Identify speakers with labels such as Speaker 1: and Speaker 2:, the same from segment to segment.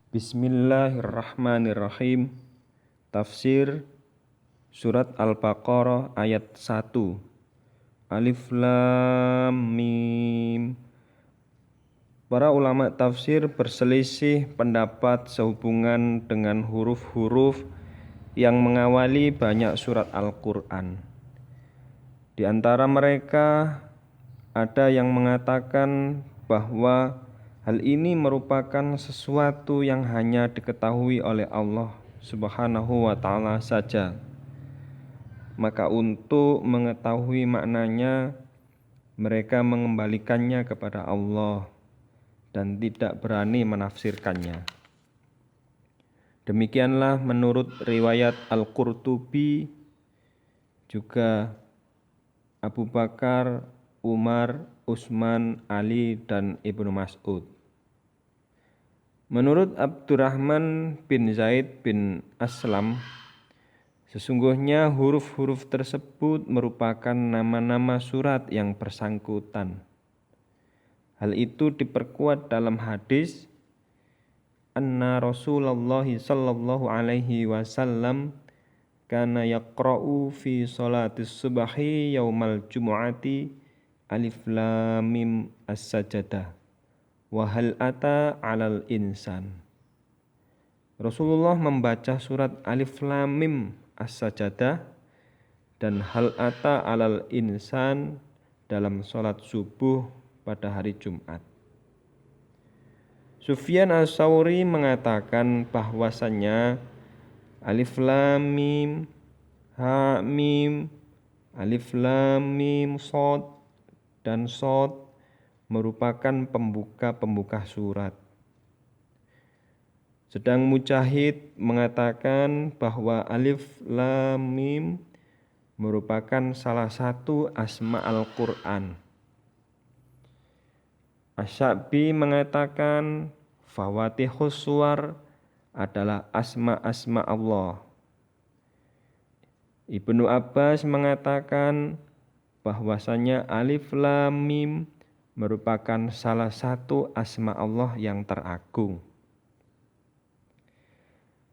Speaker 1: Bismillahirrahmanirrahim. Tafsir Surat Al-Baqarah ayat 1. Alif Lam Mim. Para ulama tafsir berselisih pendapat sehubungan dengan huruf-huruf yang mengawali banyak surat Al-Quran. Di antara mereka ada yang mengatakan bahwa hal ini merupakan sesuatu yang hanya diketahui oleh Allah Subhanahu wa ta'ala saja. Maka untuk mengetahui maknanya, mereka mengembalikannya kepada Allah dan tidak berani menafsirkannya. Demikianlah menurut riwayat Al-Qurtubi, juga Abu Bakar, Umar, Utsman, Ali, dan Ibnu Mas'ud. Menurut Abdurrahman bin Zaid bin Aslam, sesungguhnya huruf-huruf tersebut merupakan nama-nama surat yang bersangkutan. Hal itu diperkuat dalam hadis anna Rasulullah sallallahu alaihi wasallam kana yaqra'u fi sholatis subhi yaumal jumu'ati alif lam mim as-sajdah wa hal ata 'alal insan. Rasulullah membaca surat Alif Lam Mim As-Sajdah dan hal ata 'alal insan dalam sholat subuh pada hari Jumat. Sufyan Ats-Tsauri mengatakan bahwasannya Alif Lam Mim, Ha Mim, Alif Lam Mim Shad dan Shad merupakan pembuka-pembuka surat. Sedang Mujahid mengatakan bahwa Alif Lam Mim merupakan salah satu asma Al-Quran. Asy-Sya'bi mengatakan Fawatihus Suwar adalah asma-asma Allah. Ibnu Abbas mengatakan bahwasanya Alif Lam Mim merupakan salah satu asma Allah yang teragung.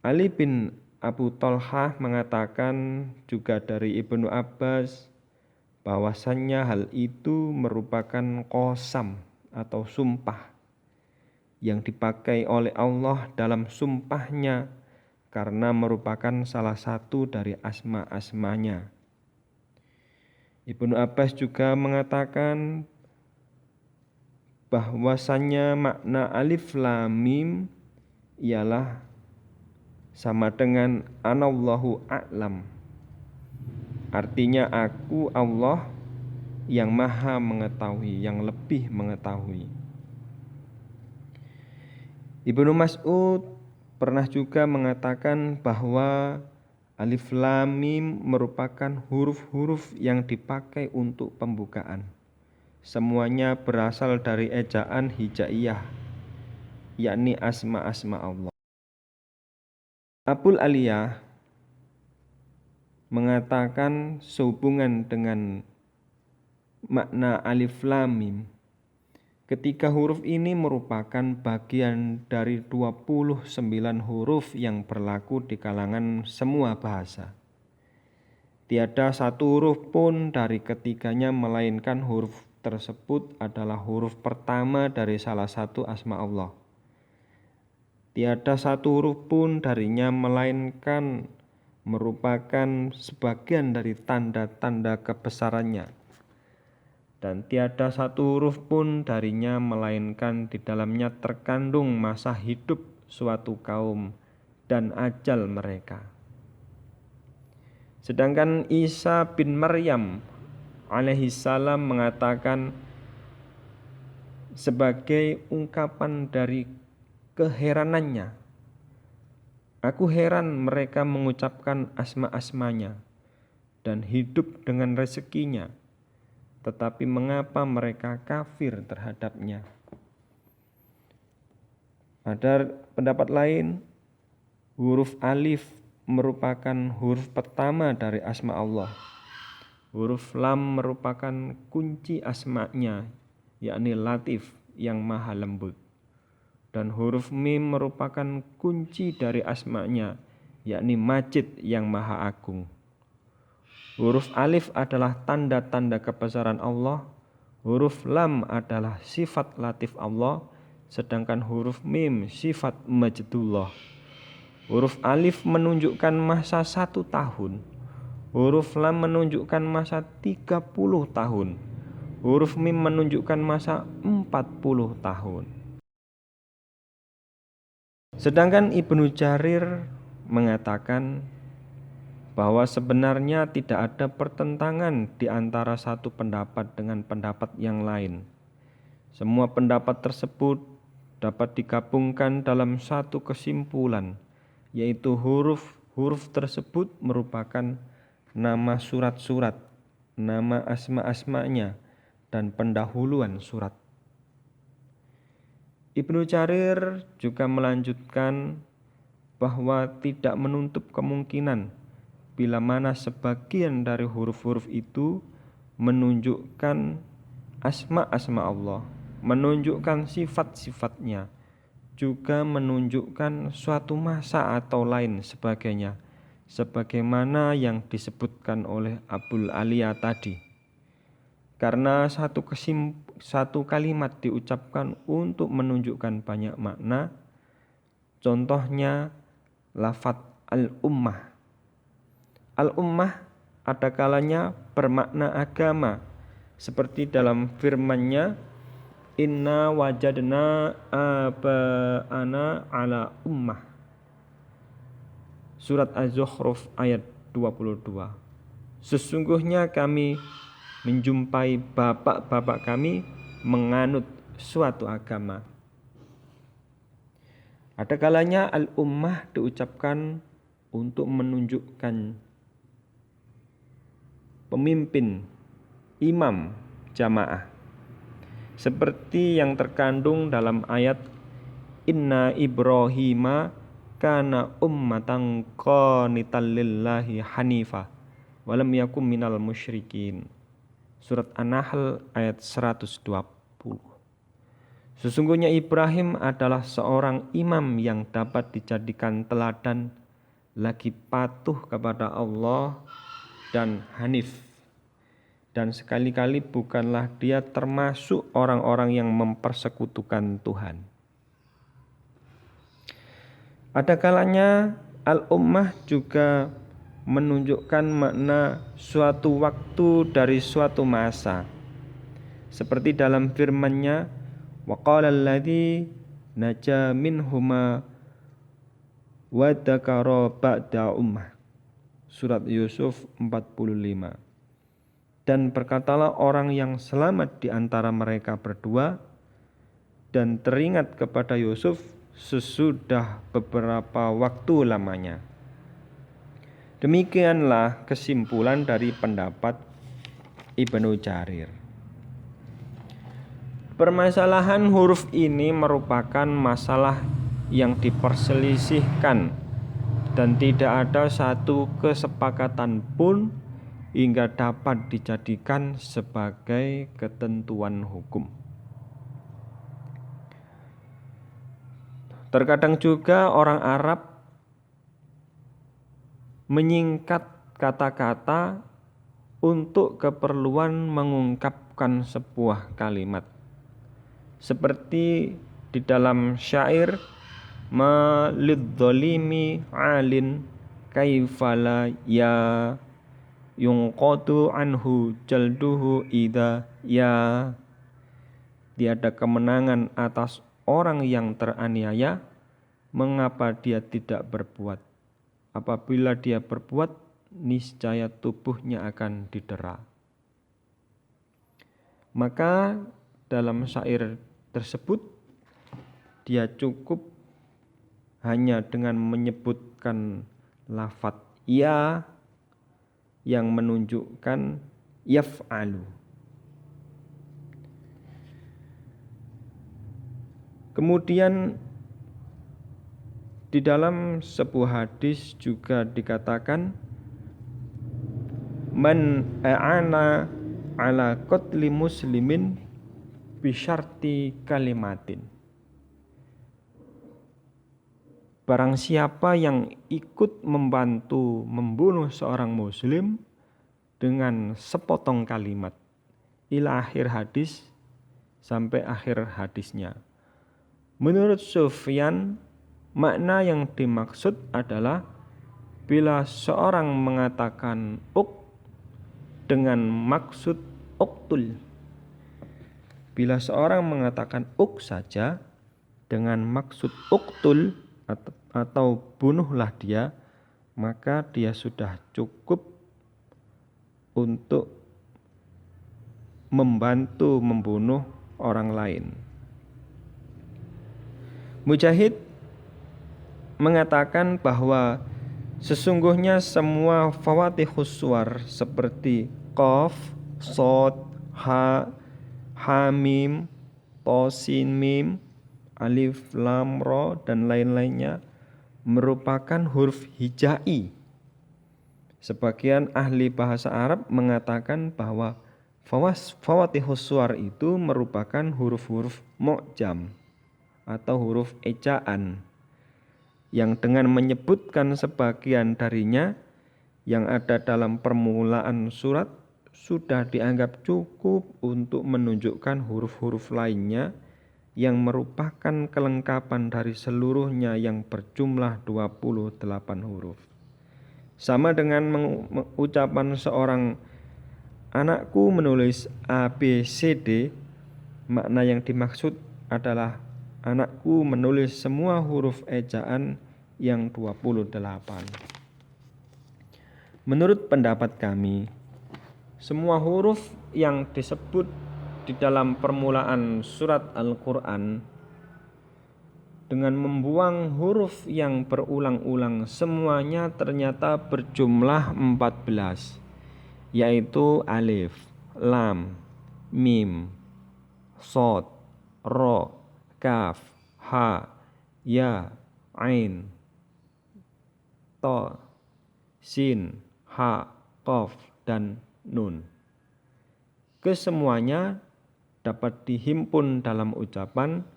Speaker 1: Ali bin Abu Thalhah mengatakan juga dari Ibnu Abbas bahwasannya hal itu merupakan qasam atau sumpah yang dipakai oleh Allah dalam sumpahnya karena merupakan salah satu dari asma-asmanya. Ibnu Abbas juga mengatakan bahwasannya makna Alif Lam Mim ialah sama dengan Anallahu a'lam. Artinya aku Allah yang maha mengetahui, yang lebih mengetahui. Ibnu Mas'ud pernah juga mengatakan bahwa Alif Lam Mim merupakan huruf-huruf yang dipakai untuk pembukaan. Semuanya berasal dari ejaan hijaiyah, yakni asma-asma Allah. Abul Aliyah mengatakan sehubungan dengan makna Alif Lam Mim, ketika huruf ini merupakan bagian dari 29 huruf yang berlaku di kalangan semua bahasa. Tiada satu huruf pun dari ketiganya melainkan huruf tersebut adalah huruf pertama dari salah satu asma Allah. Tiada satu huruf pun darinya melainkan merupakan sebagian dari tanda-tanda kebesarannya. Dan tiada satu huruf pun darinya melainkan di dalamnya terkandung masa hidup suatu kaum dan ajal mereka. Sedangkan Isa bin Maryam alaihissalam mengatakan sebagai ungkapan dari keheranannya, aku heran mereka mengucapkan asma-asmanya dan hidup dengan rezekinya, tetapi mengapa mereka kafir terhadapnya? Ada pendapat lain, huruf alif merupakan huruf pertama dari asma Allah. Huruf lam merupakan kunci asmanya, yakni Latif yang maha lembut. dan huruf mim merupakan kunci dari asma-Nya, yakni Majid yang Maha Agung. Huruf alif adalah tanda-tanda kebesaran Allah, huruf lam adalah sifat latif Allah, sedangkan huruf mim sifat Majdullah. Huruf alif menunjukkan masa 1 tahun, huruf lam menunjukkan masa 30 tahun, huruf mim menunjukkan masa 40 tahun. Sedangkan Ibnu Jarir mengatakan bahwa sebenarnya tidak ada pertentangan di antara satu pendapat dengan pendapat yang lain. Semua pendapat tersebut dapat digabungkan dalam satu kesimpulan, yaitu huruf tersebut merupakan nama surat-surat, nama asma-asmanya, dan pendahuluan surat. Ibnu Jarir juga melanjutkan bahwa tidak menutup kemungkinan bila mana sebagian dari huruf-huruf itu menunjukkan asma-asma Allah, menunjukkan sifat-sifatnya, juga menunjukkan suatu masa atau lain sebagainya, sebagaimana yang disebutkan oleh Abul Aliya tadi. Karena satu kalimat diucapkan untuk menunjukkan banyak makna, contohnya lafadz al-ummah. Al-ummah ada kalanya bermakna agama, seperti dalam firman-Nya, Inna wajadna aba'ana ala ummah. Surat Az-Zukhruf ayat 22. Sesungguhnya kami menjumpai bapak-bapak kami menganut suatu agama. Ada kalanya al-ummah diucapkan untuk menunjukkan pemimpin, imam, jamaah. Seperti yang terkandung dalam ayat Inna Ibrahima kana ummatan qanitan lillahi hanifa walam yakum minal musyrikin. Surat An-Nahl ayat 120. Sesungguhnya Ibrahim adalah seorang imam yang dapat dijadikan teladan, lagi patuh kepada Allah dan hanif. Dan sekali-kali bukanlah dia termasuk orang-orang yang mempersekutukan Tuhan. Ada kalanya al-ummah juga menunjukkan makna suatu waktu dari suatu masa. Seperti dalam firman-Nya, wa qala alladzi naja minhuma wa dzakara ba'da ummah. Surat Yusuf 45. Dan berkatalah orang yang selamat di antara mereka berdua dan teringat kepada Yusuf sesudah beberapa waktu lamanya. Demikianlah kesimpulan dari pendapat Ibnu Jarir. Permasalahan huruf ini merupakan masalah yang diperselisihkan dan tidak ada satu kesepakatan pun hingga dapat dijadikan sebagai ketentuan hukum. Terkadang juga orang Arab menyingkat kata-kata untuk keperluan mengungkapkan sebuah kalimat. Seperti di dalam syair Malidzalimi alin kaifala ya yungqatu anhu jalduhu idza ya. Tiada kemenangan atas orang yang teraniaya, mengapa dia tidak berbuat? Apabila dia berbuat, niscaya tubuhnya akan didera. Maka dalam syair tersebut dia cukup hanya dengan menyebutkan lafadz ya yang menunjukkan yaf'alu. Kemudian di dalam sebuah hadis juga dikatakan man a'ana ala qatli muslimin bisyarti kalimatin. barang siapa yang ikut membantu membunuh seorang muslim dengan sepotong kalimat ila akhir hadis sampai akhir hadisnya. Menurut Sufyan, makna yang dimaksud adalah bila seorang mengatakan dengan maksud uktul. Bila seorang mengatakan saja dengan maksud uktul atau bunuhlah dia, maka dia sudah cukup untuk membantu membunuh orang lain. Mujahid mengatakan bahwa sesungguhnya semua fawatihus suwar seperti qaf, shad, ha, hamim, tosin, mim, alif, lam, ro, dan lain-lainnya merupakan huruf hijai. Sebagian ahli bahasa Arab mengatakan bahwa fawatihus suwar itu merupakan huruf-huruf mu'jam atau huruf ejaan yang dengan menyebutkan sebagian darinya yang ada dalam permulaan surat sudah dianggap cukup untuk menunjukkan huruf-huruf lainnya yang merupakan kelengkapan dari seluruhnya yang berjumlah 28 huruf. Sama dengan ucapan seorang anakku menulis A, B, C, D, makna yang dimaksud adalah anakku menulis semua huruf ejaan yang 28. Menurut pendapat kami, semua huruf yang disebut di dalam permulaan surat Al-Quran dengan membuang huruf yang berulang-ulang semuanya ternyata berjumlah 14, yaitu alif, lam, mim, shad, ro, kaf, ha, ya, ain, to, sin, ha, qaf, dan nun. Kesemuanya dapat dihimpun dalam ucapan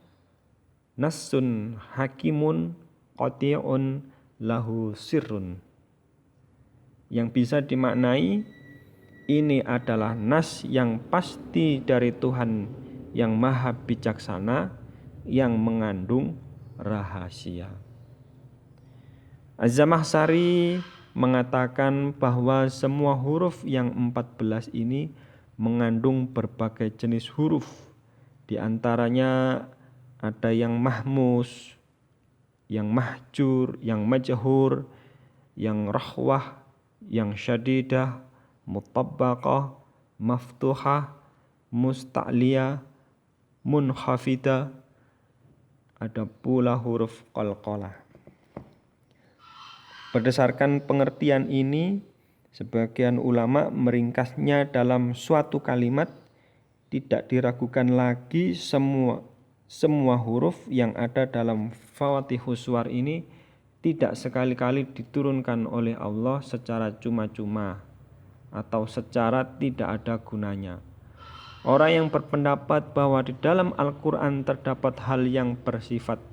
Speaker 1: nassun hakimun qati'un lahu sirrun, yang bisa dimaknai ini adalah nas yang pasti dari Tuhan yang maha bijaksana yang mengandung rahasia. Az-Zamakhsyari mengatakan bahwa semua huruf yang 14 ini mengandung berbagai jenis huruf. Di antaranya ada yang mahmus, yang mahjur, yang majhur, yang rahwah, yang syadidah, mutabbaqah, maftuhah, musta'liyah, munkhafidah. Ada pula huruf qalqalah. Berdasarkan pengertian ini, sebagian ulama meringkasnya dalam suatu kalimat, tidak diragukan lagi semua huruf yang ada dalam fawatihus suwar ini tidak sekali-kali diturunkan oleh Allah secara cuma-cuma atau secara tidak ada gunanya. Orang yang berpendapat bahwa di dalam Al-Quran terdapat hal yang bersifat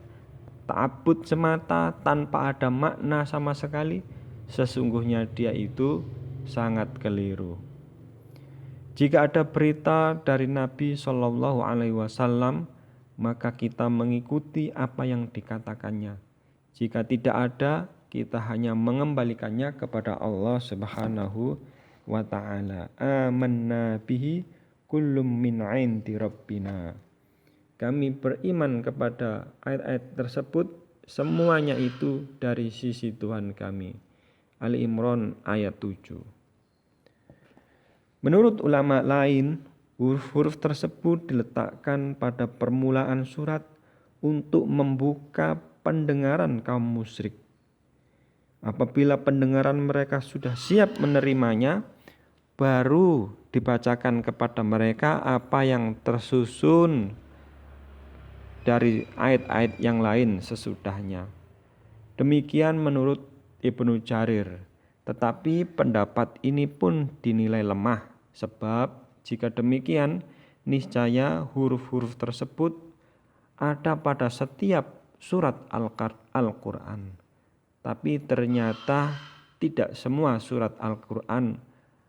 Speaker 1: ta'abbud semata tanpa ada makna sama sekali, sesungguhnya dia itu sangat keliru. Jika ada berita dari Nabi SAW, maka kita mengikuti apa yang dikatakannya. Jika tidak ada, kita hanya mengembalikannya kepada Allah Subhanahu wa ta'ala. Amanna bihi kullum min 'indi rabbina. Kami beriman kepada ayat-ayat tersebut, semuanya itu dari sisi Tuhan kami. Ali Imran ayat 7. Menurut ulama lain, huruf-huruf tersebut diletakkan pada permulaan surat untuk membuka pendengaran kaum musyrik. Apabila pendengaran mereka sudah siap menerimanya, baru dibacakan kepada mereka apa yang tersusun dari ayat-ayat yang lain sesudahnya. Demikian menurut Ibnu Jarir. Tetapi pendapat ini pun dinilai lemah, sebab jika demikian, niscaya huruf-huruf tersebut ada pada setiap surat Al-Quran. Tapi ternyata tidak semua surat Al-Quran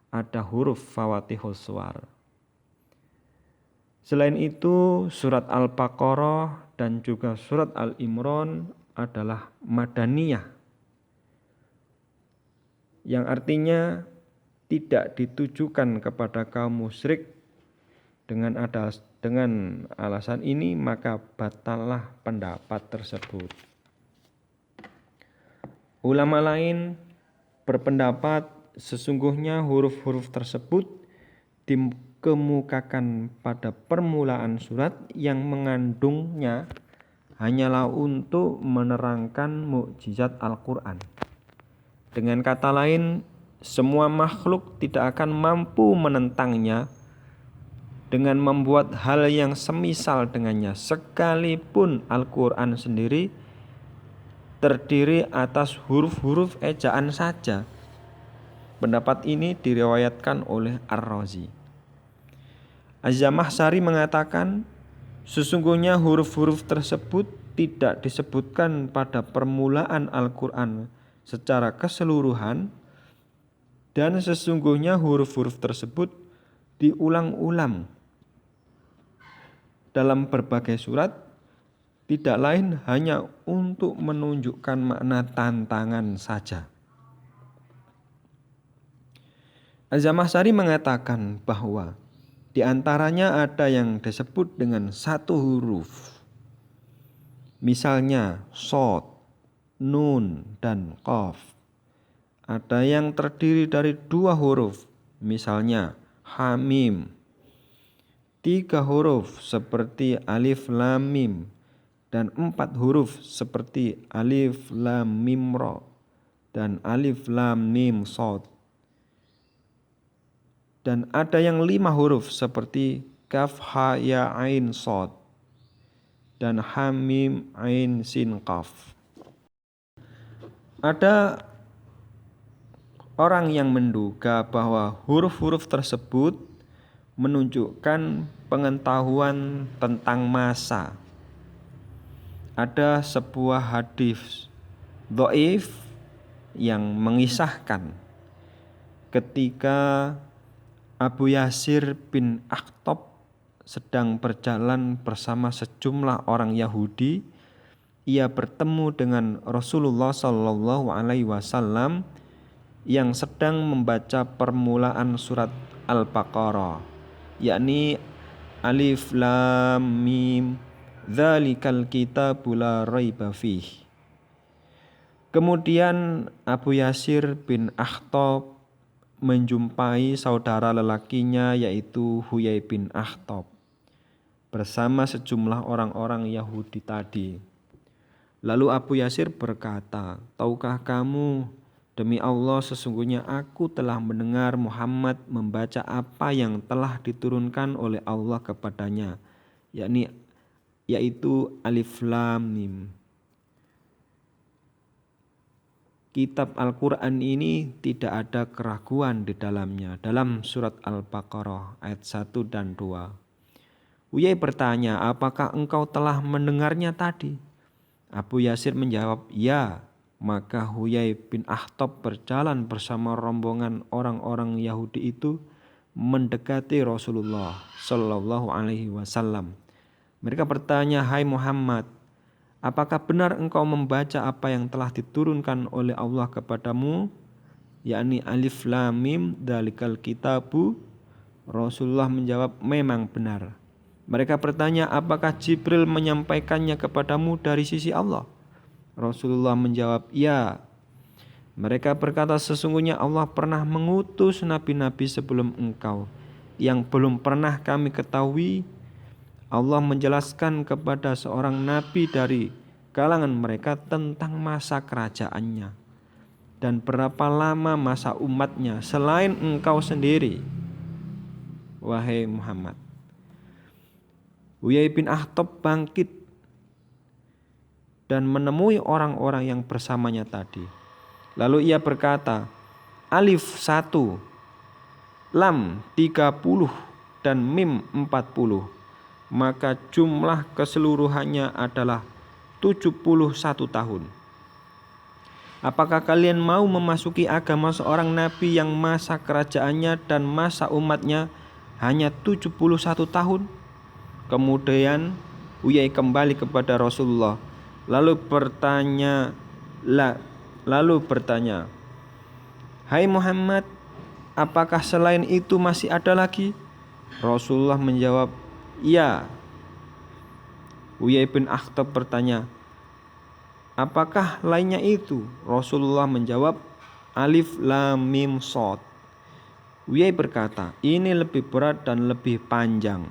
Speaker 1: ada huruf Fawatihus Suwar. Selain itu, surat Al-Baqarah dan juga surat Al-Imran adalah madaniyah, yang artinya tidak ditujukan kepada kaum musyrik. Dengan alasan ini maka batallah pendapat tersebut. Ulama lain berpendapat sesungguhnya huruf-huruf tersebut dikemukakan pada permulaan surat yang mengandungnya hanyalah untuk menerangkan mukjizat Al-Quran. Dengan kata lain, semua makhluk tidak akan mampu menentangnya dengan membuat hal yang semisal dengannya, sekalipun Al-Quran sendiri terdiri atas huruf-huruf ejaan saja. Pendapat ini diriwayatkan oleh Ar-Razi. Az-Zamakhsyari mengatakan, sesungguhnya huruf-huruf tersebut tidak disebutkan pada permulaan Al-Quran secara keseluruhan, dan sesungguhnya huruf-huruf tersebut diulang-ulang dalam berbagai surat, tidak lain hanya untuk menunjukkan makna tantangan saja. Az-Zamakhsyari mengatakan bahwa di antaranya ada yang disebut dengan satu huruf, misalnya shod, nun, dan qaf. Ada yang terdiri dari dua huruf, misalnya hamim. 3 huruf seperti alif lam mim, dan 4 huruf seperti alif lam mim ra dan alif lam mim shod. Dan ada yang 5 huruf seperti kaf ha ya ain shod dan ha mim ain sin qaf. Ada orang yang menduga bahwa huruf-huruf tersebut menunjukkan pengetahuan tentang masa. Ada sebuah hadis dhaif yang mengisahkan ketika Abu Yasir bin Akhtab sedang berjalan bersama sejumlah orang Yahudi, ia bertemu dengan Rasulullah SAW yang sedang membaca permulaan surat Al-Baqarah, yakni alif lam mim dzalikal kitabu la raiba fih. Kemudian Abu Yasir bin Akhtab menjumpai saudara lelakinya yaitu Huyai bin Akhtab bersama sejumlah orang-orang Yahudi tadi. Lalu Abu Yasir berkata, "Tahukah kamu, demi Allah sesungguhnya aku telah mendengar Muhammad membaca apa yang telah diturunkan oleh Allah kepadanya, yaitu alif lam mim." Kitab Al-Quran ini tidak ada keraguan di dalamnya. Dalam surat Al-Baqarah ayat 1 dan 2. Huyai bertanya, "Apakah engkau telah mendengarnya tadi?" Abu Yasir menjawab, "Ya." Maka Huyai bin Akhtab berjalan bersama rombongan orang-orang Yahudi itu mendekati Rasulullah Shallallahu Alaihi Wasallam. Mereka bertanya, "Hai Muhammad, apakah benar engkau membaca apa yang telah diturunkan oleh Allah kepadamu, yakni alif lam mim dzalikal kitabu?" Rasulullah menjawab, "Memang benar." Mereka bertanya, "Apakah Jibril menyampaikannya kepadamu dari sisi Allah?" Rasulullah menjawab, "Ya." Mereka berkata, "Sesungguhnya Allah pernah mengutus nabi-nabi sebelum engkau yang belum pernah kami ketahui." Allah menjelaskan kepada seorang nabi dari kalangan mereka tentang masa kerajaannya dan berapa lama masa umatnya selain engkau sendiri, wahai Muhammad. Huyai bin Akhtab bangkit dan menemui orang-orang yang bersamanya tadi. Lalu ia berkata, "Alif 1, lam 30 dan mim 40. Maka jumlah keseluruhannya adalah 71 tahun. Apakah kalian mau memasuki agama seorang nabi yang masa kerajaannya dan masa umatnya hanya 71 tahun? Kemudian Uyai kembali kepada Rasulullah lalu bertanya, "Hai Muhammad, apakah selain itu masih ada lagi?" Rasulullah menjawab, "Ya." Uyai bin Akhtab bertanya, "Apakah lainnya itu?" Rasulullah menjawab, "Alif Lam Mim Shad." Uyai berkata, "Ini lebih berat dan lebih panjang.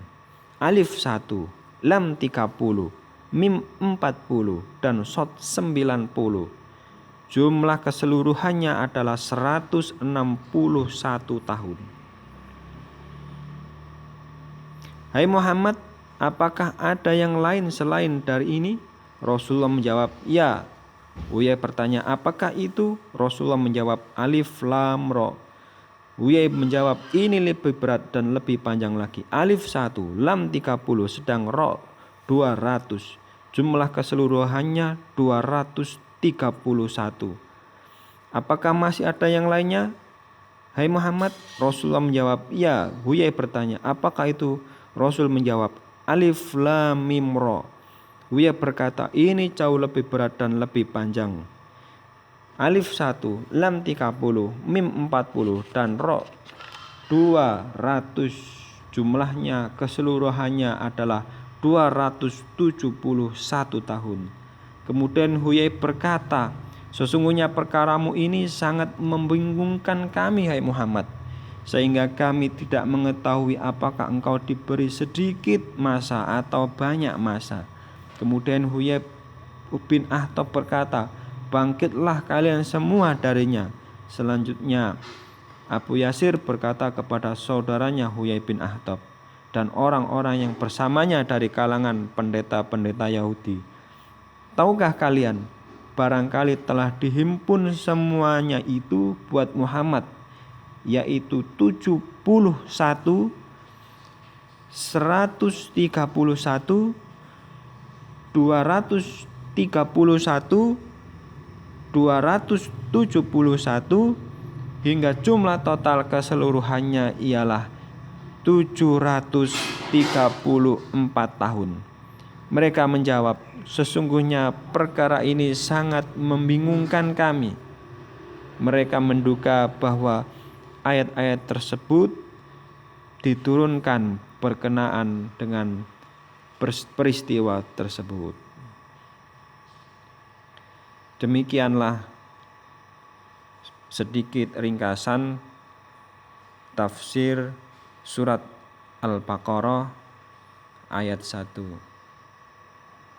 Speaker 1: Alif 1, Lam 30, Mim 40, dan Shad 90. Jumlah keseluruhannya adalah 161 tahun." "Hai Muhammad, apakah ada yang lain selain dari ini?" Rasulullah menjawab, "Ya." Uyai bertanya, "Apakah itu?" Rasulullah menjawab, "Alif Lam Ra." Uyai menjawab, "Ini lebih berat dan lebih panjang lagi. Alif 1, Lam 30, sedang Ra 200. Jumlah keseluruhannya 231. Apakah masih ada yang lainnya, hai Muhammad?" Rasulullah menjawab, "Ya." Uyai bertanya, "Apakah itu?" Rasul menjawab, "Alif Lam Mim Ra." Uyai berkata, "Ini jauh lebih berat dan lebih panjang. Alif 1, Lam 30, Mim 40, dan Ra 200. Jumlahnya keseluruhannya adalah 271 tahun." Kemudian Huyai berkata, "Sesungguhnya perkaramu ini sangat membingungkan kami, hai Muhammad, sehingga kami tidak mengetahui apakah engkau diberi sedikit masa atau banyak masa." Kemudian Huyai bin Akhtab berkata, "Bangkitlah kalian semua darinya." Selanjutnya Abu Yasir berkata kepada saudaranya Huyai bin Akhtab dan orang-orang yang bersamanya dari kalangan pendeta-pendeta Yahudi, "Tahukah kalian, barangkali telah dihimpun semuanya itu buat Muhammad, yaitu 71, 131, 231, 271, hingga jumlah total keseluruhannya ialah 734 tahun." Mereka menjawab, "Sesungguhnya perkara ini sangat membingungkan kami." Mereka menduga bahwa ayat-ayat tersebut diturunkan berkenaan dengan peristiwa tersebut. Demikianlah sedikit ringkasan tafsir surat Al-Baqarah ayat 1.